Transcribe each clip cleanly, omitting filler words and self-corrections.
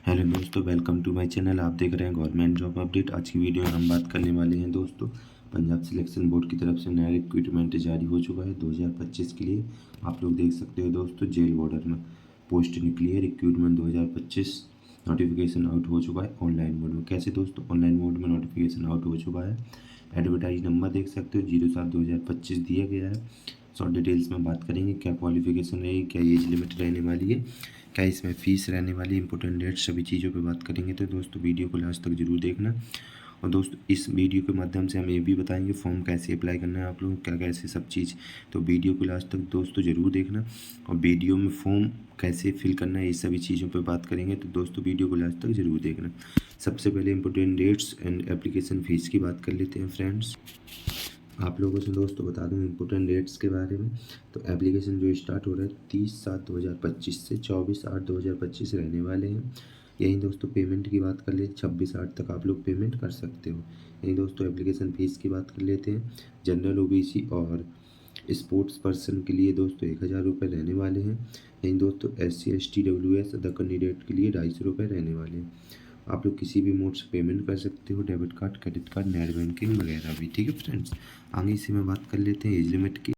Hello दोस्तों, welcome to my channel. आप देख रहे हैं गवर्नमेंट जॉब अपडेट। आज की वीडियो में हम बात करने वाले हैं दोस्तों, पंजाब सिलेक्शन बोर्ड की तरफ से नया रिक्रूटमेंट जारी हो चुका है 2025 के लिए। आप लोग देख सकते हो दोस्तों, जेल बॉर्डर में पोस्ट निकली है। रिक्रूटमेंट 2025 नोटिफिकेशन आउट हो चुका है ऑनलाइन मोड में। कैसे दोस्तों, ऑनलाइन मोड में नोटिफिकेशन आउट हो चुका है। एडवर्टाइज नंबर देख सकते हो 07/2025 दिया गया है। शॉर्ट डिटेल्स में बात करेंगे, क्या क्वालिफिकेशन रहेगी, क्या एज लिमिट रहने वाली है, क्या इसमें फ़ीस रहने वाली, इंपॉर्टेंट डेट, सभी चीज़ों पे बात करेंगे। तो दोस्तों वीडियो को लास्ट तक जरूर देखना। और दोस्तों इस वीडियो के माध्यम से हम ये भी बताएंगे फॉर्म कैसे अप्लाई करना है, आप लोगों को क्या कैसे सब चीज़। तो वीडियो को लास्ट तक दोस्तों ज़रूर देखना। और वीडियो में फॉर्म कैसे फिल करना है, ये सभी चीज़ों पर बात करेंगे। तो दोस्तों वीडियो को लास्ट तक ज़रूर देखना। सबसे पहले important dates and application fees की बात कर लेते हैं फ्रेंड्स। आप लोगों से दोस्तों बता दूं इंपॉर्टेंट डेट्स के बारे में। तो एप्लीकेशन जो स्टार्ट हो रहा है 30/7/2025 से 24/8/2025 रहने वाले हैं। यही दोस्तों पेमेंट की बात कर ले, 26/8 तक आप लोग पेमेंट कर सकते हो। यही दोस्तों एप्लीकेशन फ़ीस की बात कर लेते हैं। जनरल, ओबीसी और स्पोर्ट्स पर्सन के लिए दोस्तों 1000 रुपये रहने वाले हैं। यही दोस्तों SC ST WS other candidate के लिए 250 रुपये रहने वाले हैं। आप लोग किसी भी मोड से पेमेंट कर सकते हो, debit card, credit card, net banking वगैरह भी। ठीक है फ्रेंड्स, आगे इसी में बात कर लेते हैं एज लिमिट की।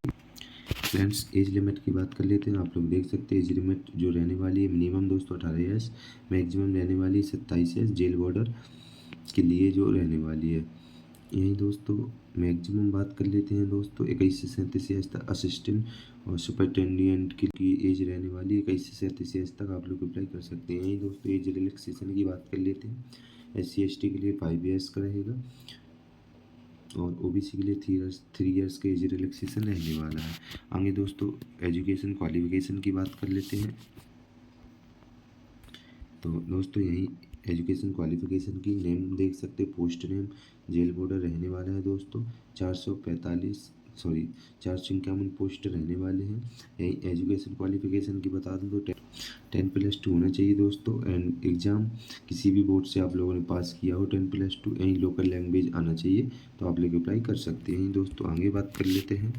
फ्रेंड्स एज लिमिट की बात कर लेते हैं। आप लोग देख सकते हैं एज लिमिट जो रहने वाली है मिनिमम दोस्तों 18 ईयर्स, मैक्सिमम रहने वाली है 27 ईयर्स जेल बॉर्डर के लिए जो रहने वाली है। यही दोस्तों मैक्सिमम बात कर लेते हैं दोस्तों 21 से 37 ईयर्स तक असिस्टेंट और सुपरिटेंडेंट की एज रहने वाली है 21 से 37 ईयर्स तक आप लोग अप्लाई कर सकते हैं। यही दोस्तों एज रिलैक्सेशन की बात कर लेते हैं। SC ST के लिए 5 ईयर्स का रहेगा और OBC के लिए 3 ईयर्स का एज रिलैक्सेशन रहने वाला है। आगे दोस्तों एजुकेशन क्वालिफिकेशन की बात कर लेते हैं। तो दोस्तों यही एजुकेशन क्वालिफिकेशन की नेम देख सकते हैं, पोस्ट नेम जेल बॉर्डर रहने वाला है दोस्तों। 451 पोस्ट रहने वाले हैं। यही एजुकेशन क्वालिफिकेशन की बता दूं तो 10+2 होना चाहिए दोस्तों। एंड एग्ज़ाम किसी भी बोर्ड से आप लोगों ने पास किया हो 10+2, यही लोकल लैंग्वेज आना चाहिए, तो आप लोग अप्लाई कर सकते हैं। यही दोस्तों आगे बात कर लेते हैं।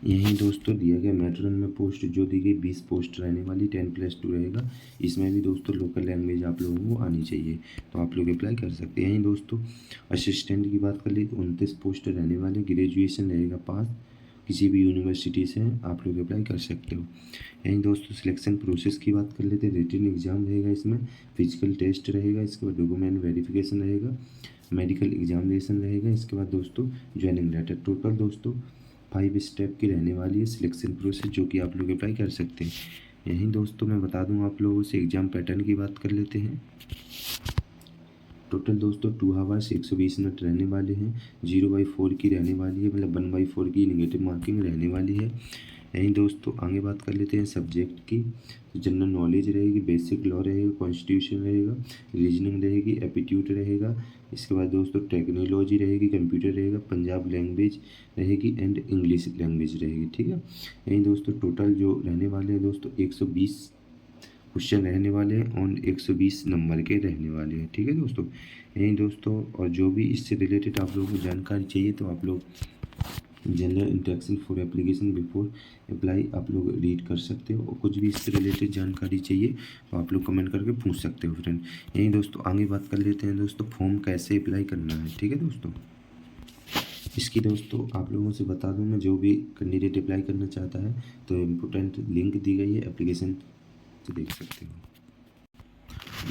यही दोस्तों दिया गया मैट्रन में पोस्ट जो दी गई 20 पोस्ट रहने वाली, 10+2 रहेगा। इसमें भी दोस्तों लोकल लैंग्वेज आप लोगों को आनी चाहिए, तो आप लोग अप्लाई कर सकते हैं। यही दोस्तों असिस्टेंट की बात कर ली तो 29 पोस्ट रहने वाले, ग्रेजुएशन रहेगा पास किसी भी यूनिवर्सिटी से, आप लोग अप्लाई कर सकते हो। यही दोस्तों सिलेक्शन प्रोसेस की बात कर लेते हैं। रिटन एग्जाम रहेगा, इसमें फिजिकल टेस्ट रहेगा, इसके बाद डॉक्यूमेंट वेरिफिकेशन रहेगा, मेडिकल एग्जामिनेशन रहेगा, इसके बाद दोस्तों ज्वाइनिंग लेटर। टोटल दोस्तों 5 स्टेप की रहने वाली है सिलेक्शन प्रोसेस, जो कि आप लोग अप्लाई कर सकते हैं। यहीं दोस्तों मैं बता दूं आप लोगों से एग्ज़ाम पैटर्न की बात कर लेते हैं। टोटल दोस्तों 2 आवर्स 120 मिनट रहने वाले हैं। 0/4 की रहने वाली है, मतलब 1/4 की निगेटिव मार्किंग रहने वाली है। यहीं दोस्तों आगे बात कर लेते हैं सब्जेक्ट की। जनरल नॉलेज रहेगी, बेसिक लॉ रहेगा, कॉन्स्टिट्यूशन रहेगा, रीजनिंग रहेगी, एप्टीट्यूड रहेगा, इसके बाद दोस्तों टेक्नोलॉजी रहेगी, कंप्यूटर रहेगा, पंजाब लैंग्वेज रहेगी एंड इंग्लिश लैंग्वेज रहेगी। ठीक है, यहीं दोस्तों टोटल जो रहने वाले हैं दोस्तों 120 क्वेश्चन रहने वाले हैं और 120 नंबर के रहने वाले हैं। ठीक है दोस्तों, यहीं दोस्तों और जो भी इससे रिलेटेड आप लोगों को जानकारी चाहिए तो आप लोग general instruction for application before apply आप लोग रीड कर सकते हो, और कुछ भी इससे रिलेटेड जानकारी चाहिए तो आप लोग कमेंट करके पूछ सकते हो फ्रेंड। यहीं दोस्तों आगे बात कर लेते हैं दोस्तों फॉर्म कैसे अप्लाई करना है। ठीक है दोस्तों, इसकी दोस्तों आप लोगों से बता दूं मैं, जो भी कैंडिडेट अप्लाई करना चाहता है तो इम्पोर्टेंट लिंक दी गई है एप्लीकेशन से, देख सकते हो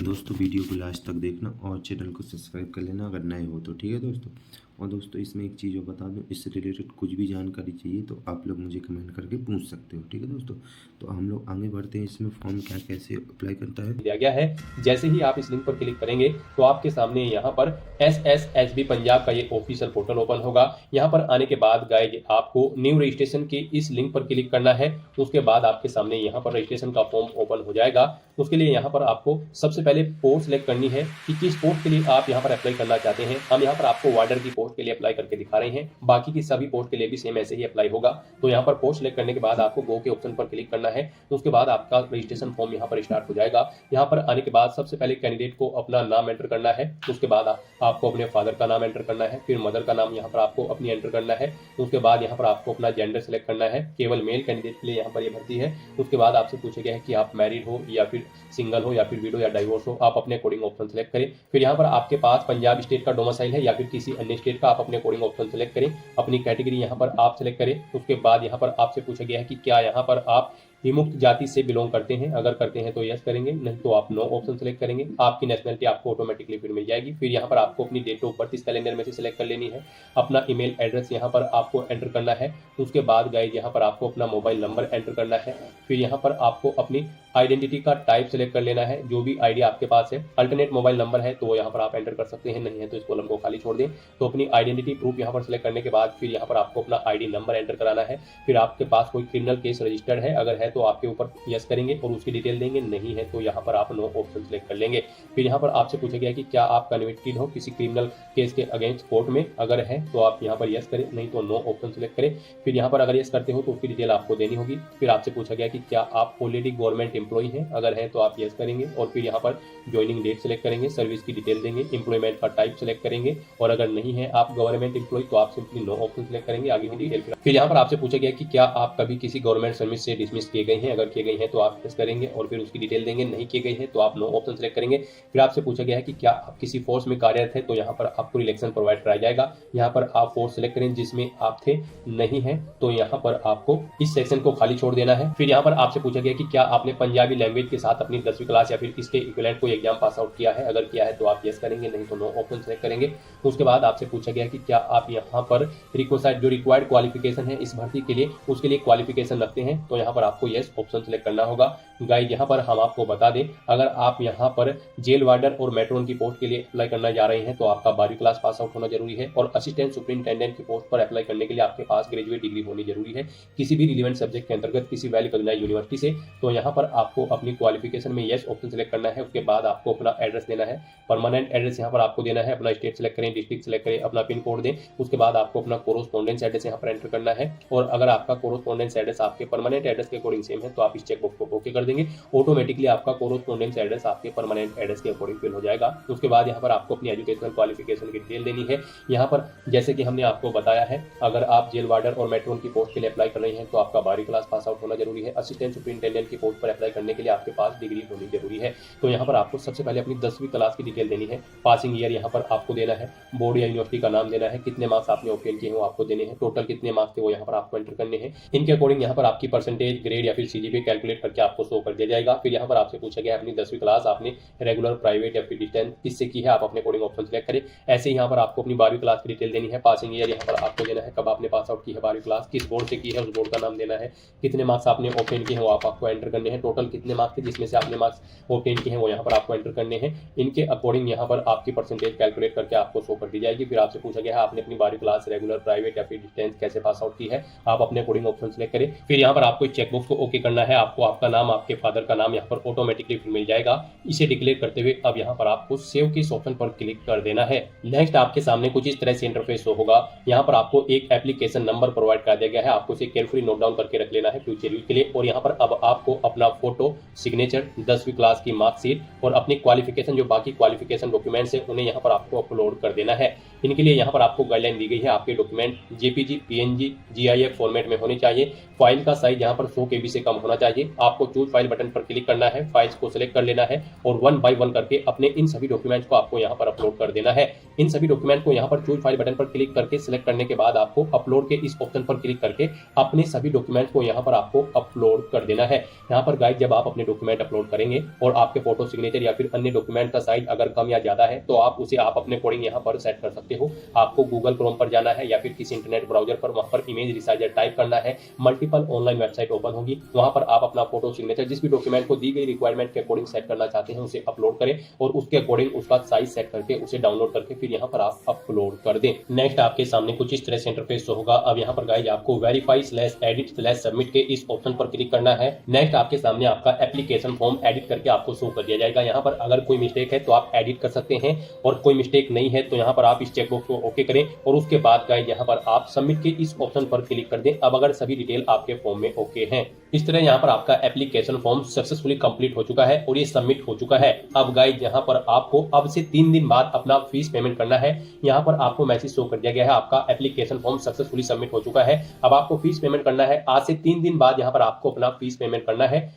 दोस्तों। वीडियो को लास्ट तक देखना और चैनल को सब्सक्राइब कर लेना अगर नए हो तो। ठीक है दोस्तों, और दोस्तों इसमें एक चीज़ और बता दूं, इससे रिलेटेड कुछ भी जानकारी चाहिए तो आप लोग मुझे कमेंट करके पूछ सकते हो। ठीक है दोस्तों, तो हम लोग आगे बढ़ते हैं। इसमें फॉर्म क्या कैसे अप्लाई करता है दिया गया है। जैसे ही आप इस लिंक पर क्लिक करेंगे तो आपके सामने यहाँ पर SSHB पंजाब का ये ऑफिशियल पोर्टल ओपन होगा। यहाँ पर आने के बाद गाइज आपको न्यू रजिस्ट्रेशन के इस लिंक पर क्लिक करना है। उसके बाद आपके सामने यहाँ पर रजिस्ट्रेशन का फॉर्म ओपन हो जाएगा। उसके लिए यहाँ पर आपको सबसे पहले पोस्ट सिलेक्ट करनी है कि किस पोस्ट के लिए आप यहाँ पर अप्लाई करना चाहते हैं। हम यहाँ पर आपको वार्डर की पोस्ट पोस्ट के लिए अप्लाई करके दिखा रहे हैं, बाकी की सभी पोस्ट के लिए भी सेम ऐसे ही अप्लाई होगा। तो यहाँ पर पोस्ट सेलेक्ट करने के बाद आपको गो के ऑप्शन पर क्लिक करना है। उसके बाद आपका रजिस्ट्रेशन फॉर्म यहाँ पर स्टार्ट हो जाएगा। यहाँ पर आने के बाद सबसे पहले कैंडिडेट को अपना नाम एंटर करना है। उसके बाद आपको अपने फादर का नाम एंटर करना है, फिर मदर का नाम यहाँ पर आपको अपनी एंटर करना है। उसके बाद यहाँ पर आपको अपना जेंडर सेलेक्ट करना है, केवल मेल कैंडिडेट के लिए यहाँ पर ये भर्ती है। उसके बाद आपसे पूछा गया है कि आप मैरिड हो या फिर सिंगल हो या फिर विडो या डाइवोर्स हो, आप अपने अकॉर्डिंग ऑप्शन सेलेक्ट करें। फिर यहाँ पर आपके पास पंजाब स्टेट का डोमिसाइल है या फिर किसी अन्य स्टेट का, आप अपने अकॉर्डिंग ऑप्शन सेलेक्ट करें। अपनी कैटेगरी यहाँ पर आप सेलेक्ट करें। उसके बाद यहाँ पर आपसे पूछा गया है कि क्या यहाँ पर आप विमुक्त जाति से बिलोंग करते हैं, अगर करते हैं तो यस करेंगे, नहीं तो आप नो ऑप्शन सेलेक्ट करेंगे। आपकी नेशनलिटी आपको ऑटोमेटिकली फिर मिल जाएगी। फिर यहाँ पर आपको अपनी डेट ऑफ बर्थ इस कैलेंडर में से सिलेक्ट कर लेनी है। अपना ईमेल एड्रेस यहाँ पर आपको एंटर करना है। उसके बाद गाइस यहाँ पर आपको अपना मोबाइल नंबर एंटर करना है। फिर यहाँ पर आपको अपनी आइडेंटिटी का टाइप सेलेक्ट कर लेना है, जो भी आईडी आपके पास है। अल्टरनेट मोबाइल नंबर है तो वो यहाँ पर आप एंटर कर सकते हैं, नहीं है तो इस कॉलम को खाली छोड़ दें। तो अपनी आइडेंटिटी प्रूफ यहाँ पर सेलेक्ट करने के बाद फिर यहाँ पर आपको अपना आईडी नंबर एंटर कराना है। फिर आपके पास कोई क्रिमिनल केस रजिस्टर्ड है, अगर है तो आपके ऊपर यस करेंगे और उसकी डिटेल देंगे, नहीं है तो यहाँ पर आप नो ऑप्शन सेलेक्ट कर लेंगे। फिर यहाँ पर आपसे पूछा गया कि क्या आप कन्विक्टेड हो किसी क्रिमिनल केस के अगेंस्ट कोर्ट में, अगर है तो आप यहाँ पर यस करें, नहीं तो नो ऑप्शन सेलेक्ट करें। फिर यहाँ पर अगर यस करते हो तो उसकी डिटेल आपको देनी होगी। फिर आपसे पूछा गया कि क्या आप ऑलरेडी गवर्नमेंट एम्प्लॉय हैं, अगर है तो आप यस करेंगे और फिर यहाँ पर ज्वाइनिंग डेट सेलेक्ट करेंगे, सर्विस की डिटेल देंगे, एम्प्लॉयमेंट का टाइप सेलेक्ट करेंगे और अगर नहीं है आप गवर्नमेंट एम्प्लॉय तो आप सिंपली नो ऑप्शन सेलेक्ट करेंगे, आगे की डिटेल। फिर यहाँ पर आपसे पूछा गया कि क्या आप कभी किसी गवर्नमेंट सर्विस से डिसमिस किए गए हैं, अगर किए गए हैं तो आप यस करेंगे और फिर उसकी डिटेल देंगे, नहीं किए गए हैं तो आप नो ऑप्शन सेलेक्ट करेंगे। फिर आपसे पूछा गया है कि क्या आप किसी फोर्स में कार्यरत है, तो यहाँ पर आपको रिलेक्शन प्रोवाइड कराया जाएगा। यहाँ पर आप फोर्स सेलेक्ट करें जिसमें आप थे, नहीं है तो यहाँ पर आपको इस सेक्शन को खाली छोड़ देना है। फिर यहाँ पर आपसे पूछा गया कि क्या आपने पंजाबी लैंग्वेज के साथ अपनी 10वीं क्लास या फिर इसके इक्विवेलेंट कोई एग्जाम पास आउट किया है, अगर किया है तो आप यस करेंगे, नहीं तो नो ऑप्शन सेलेक्ट करेंगे। उसके बाद आपसे पूछा गया कि क्या आप यहाँ पर रिक्वेस्ट जो रिक्वायर्ड क्वालिफिकेशन है इस भर्ती के लिए, उसके लिए क्वालिफिकेशन रखते हैं, तो यहाँ पर आपको यस ऑप्शन सेलेक्ट करना होगा। गाइस यहाँ पर हम आपको बता दें, अगर आप यहाँ पर जेल वार्डन और मेट्रोन की पोस्ट के लिए अप्लाई करना जा रहे हैं तो आपका 12वीं क्लास पास आउट होना जरूरी है और असिस्टेंट सुपरिटेंडेंट की पोस्ट पर अप्लाई करने के लिए आपके पास ग्रेजुएट डिग्री होनी जरूरी है किसी भी रिलेवेंट सब्जेक्ट के अंतर्गत किसी वेल रिकॉग्नाइज्ड यूनिवर्सिटी से। तो यहाँ पर आपको अपनी क्वालिफिकेशन में यस ऑप्शन सेलेक्ट करना है। उसके बाद आपको अपना एड्रेस देना है, परमानेंट एड्रेस यहाँ पर आपको देना है। अपना स्टेट सेलेक्ट करें, डिस्ट्रिक्ट सेलेक्ट करें, अपना पिन कोड दें। उसके बाद आपको अपना कोरोस्पोंडेंस एड्रेस यहाँ पर एंटर करना है और अगर आपका कोरोस्पोंडेंस एड्रेस आपके परमानेंट एड्रेस के अकॉर्डिंग सेम है तो आप इस चेकबॉक्स को ओके कर देंगे, ऑटोमेटिकली आपका कोरोस्पोंडेंस एड्रेस आपके परमानेंट एड्रेस के अकॉर्डिंग फिल हो जाएगा। उसके बाद यहाँ पर आपको अपनी एजुकेशनल क्वालिफिकेशन की डिटेल देनी है। यहाँ पर जैसे कि हमने आपको बताया है, अगर आप जेल वार्डन और मेट्रोन की पोस्ट के लिए अप्लाई कर रहे हैं तो आपका 12वीं क्लास पास आउट होना जरूरी है। असिस्टेंट सुपरिटेंडेंट की पोस्ट पर अप्लाई करने के लिए आपके पास डिग्री होनी जरूरी है। तो यहाँ पर आपको सबसे पहले अपनी 10वीं क्लास की डिटेल देनी है, पासिंग ईयर यहाँ पर आपको देना है, बोर्ड या यूनिवर्सिटी का नाम देना है, कितने मार्क्स आपने ऑब्टेन किए हैं वो आपको देने हैं, टोटल कितने मार्क्स थे वो यहाँ पर आपको एंटर करने हैं। इनके अकॉर्डिंग यहाँ पर आपकी परसेंटेज, ग्रेड या फिर सीजीपीए कैलकुलेट करके आपको शो कर दिया जाएगा। फिर यहाँ पर आपसे पूछा गया अपनी 10वीं क्लास आपने रेगुलर, प्राइवेट या फिर डिस्टेंस किससे की है, आप अपने अकॉर्डिंग ऑप्शन सेलेक्ट करें। ऐसे ही यहाँ पर आपको अपनी 12वीं क्लास की डिटेल देनी है, पासिंग ईयर यहाँ पर आपको देना है, कब आपने पास आउट की है 12वीं क्लास, किस बोर्ड से की है उस बोर्ड का नाम देना है, कितने मार्क्स आपने ऑब्टेन किए हैं वो आपको एंटर करने हैं, टोटल कितने मार्क्स थे जिसमें से आपने मार्क्स ऑब्टेन किए हैं वो यहाँ पर आपको एंटर करने हैं। इनके अकॉर्डिंग यहाँ पर आपकी परसेंटेज कैलकुलेट करके आपको शो कर दी जाएगी। फिर आपसे पूछा गया है आपने अपनी 12वीं क्लास रेगुलर, प्राइवेट या फिर डिस्टेंस कैसे पास आउट की है, आप अपने अकॉर्डिंग ऑप्शन सेलेक्ट करें। फिर यहाँ पर आपको चेकबॉक्स को ओके करना है, आपको आपका नाम, आपके फादर का नाम यहाँ पर ऑटोमेटिकली फिर मिल जाएगा। इसे डिक्लेयर करते हुए अब यहाँ पर आपको सेव के इस ऑप्शन पर क्लिक कर देना है। नेक्स्ट आपके सामने कुछ इस तरह से इंटरफेस शो होगा। यहाँ पर आपको एक एप्लीकेशन नंबर प्रोवाइड कर दिया गया है, आपको इसे केयरफुली नोट डाउन करके रख लेना है फ्यूचर यूज के लिए। और यहाँ पर अब आपको अपना फोटो, सिग्नेचर, 10वीं क्लास की मार्कशीट और अपनी क्वालिफिकेशन, जो बाकी क्वालिफिकेशन डॉक्यूमेंट्स है उन्हें यहाँ पर आपको अपलोड कर देना है। इनके लिए यहाँ पर आपको गाइडलाइन दी गई है, आपके document JPG, PNG, GIF format में होने चाहिए। फाइल का साइज यहाँ पर 100 KB से कम होना चाहिए। आपको चूज फाइल बटन पर क्लिक करना है, फाइल्स को सिलेक्ट कर लेना है और 1 बाय 1 करके अपने इन सभी डॉक्यूमेंट्स को आपको यहाँ पर अपलोड कर देना है। इन सभी डॉक्यूमेंट को यहाँ पर चूज फाइल बटन पर क्लिक करके सिलेक्ट करने के बाद आपको अपलोड के इस ऑप्शन पर क्लिक करके अपने सभी डॉक्यूमेंट्स को यहाँ पर आपको अपलोड कर देना है। यहाँ पर गाइस जब आप अपने डॉक्यूमेंट अपलोड करेंगे और आपके फोटो, सिग्नेचर या फिर अन्य डॉक्यूमेंट का साइज अगर कम या ज्यादा है तो आप उसे आप अपने अकॉर्डिंग यहाँ पर सेट कर सकते हो। आपको गूगल क्रोम पर जाना है या फिर किसी इंटरनेट ब्राउजर पर, वहां पर इमेज रिसाइजर टाइप करना है, मल्टीपल ऑनलाइन वेबसाइट ओपन होगी, वहां पर आप अपना फोटो, सिग्नेचर, जिस भी डॉक्यूमेंट को दी गई रिक्वायरमेंट के अकॉर्डिंग सेट करना चाहते हैं उसे अपलोड करें और उसके अकॉर्डिंग उसका साइज सेट करके उसे डाउनलोड करके फिर यहाँ पर आप अपलोड कर दें। नेक्स्ट आपके सामने कुछ इस तरह से इंटरफेस होगा। अब यहाँ पर गाइस आपको वेरीफाई/एडिट/सबमिट के इस ऑप्शन पर क्लिक करना है। नेक्स्ट आपके सामने आपका एप्लीकेशन फॉर्म एडिट करके आपको शो कर दिया जाएगा। यहाँ पर अगर कोई मिस्टेक है तो आप एडिट कर सकते हैं और कोई मिस्टेक नहीं है तो यहाँ पर आप इस चेकबॉक्स को ओके करें और उसके बाद गाइस यहाँ पर आप सबमिट के इस ऑप्शन पर क्लिक कर दें। अब अगर सभी डिटेल आपके फॉर्म में ओके हैं, इस तरह यहाँ पर आपका एप्लीकेशन फॉर्म सक्सेसफुली कंप्लीट हो चुका है और ये सबमिट हो चुका है। अब गाइस यहाँ पर आपको अब से 3 दिन बाद अपना फीस पेमेंट करना है। यहाँ पर आपको मैसेज शो कर दिया गया है आपका एप्लीकेशन फॉर्म सक्सेसफुली सबमिट हो चुका है। अब आपको फीस पेमेंट करना है। आज से 3 दिन बाद यहाँ पर आपको अपना फीस पेमेंट करना है।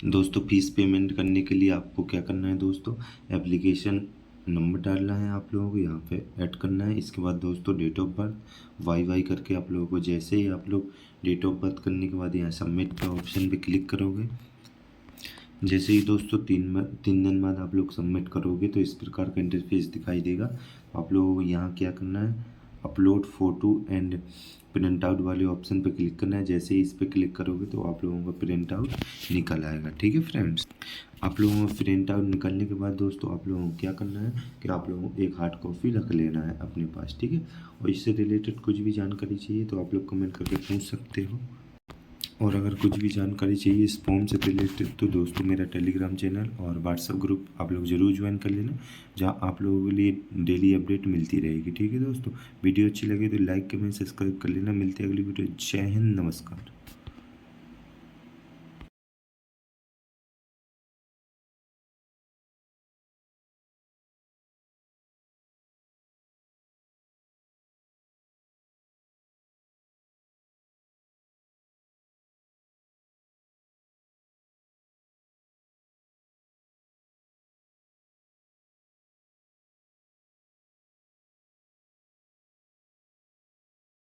दोस्तों फीस पेमेंट करने के लिए आपको क्या करना है दोस्तों, एप्लीकेशन नंबर डालना है, आप लोगों को यहाँ पे ऐड करना है। इसके बाद दोस्तों डेट ऑफ बर्थ वाई करके आप लोगों को, जैसे ही आप लोग डेट ऑफ बर्थ करने के बाद यहाँ सबमिट का ऑप्शन पे क्लिक करोगे, जैसे ही दोस्तों 3 दिन बाद आप लोग सबमिट करोगे तो इस प्रकार का इंटरफेस दिखाई देगा। आप लोगों को यहाँ क्या करना है, upload photo and print out वाले ऑप्शन पे क्लिक करना है। जैसे ही इस पर क्लिक करोगे तो आप लोगों का प्रिंट आउट निकल आएगा। ठीक है फ्रेंड्स, आप लोगों को प्रिंट आउट निकलने के बाद दोस्तों आप लोगों को क्या करना है कि आप लोगों को एक हार्ड कॉपी रख लेना है अपने पास। ठीक है, और इससे रिलेटेड कुछ भी जानकारी चाहिए तो आप लोग कमेंट करके पूछ सकते हो। और अगर कुछ भी जानकारी चाहिए इस फॉर्म से रिलेटेड तो दोस्तों मेरा टेलीग्राम चैनल और व्हाट्सएप ग्रुप आप लोग ज़रूर ज्वाइन कर लेना, जहां आप लोगों के लिए डेली अपडेट मिलती रहेगी। ठीक है दोस्तों, वीडियो अच्छी लगे तो लाइक कमेंट सब्सक्राइब कर लेना। मिलते हैं अगली वीडियो। जय हिंद, नमस्कार।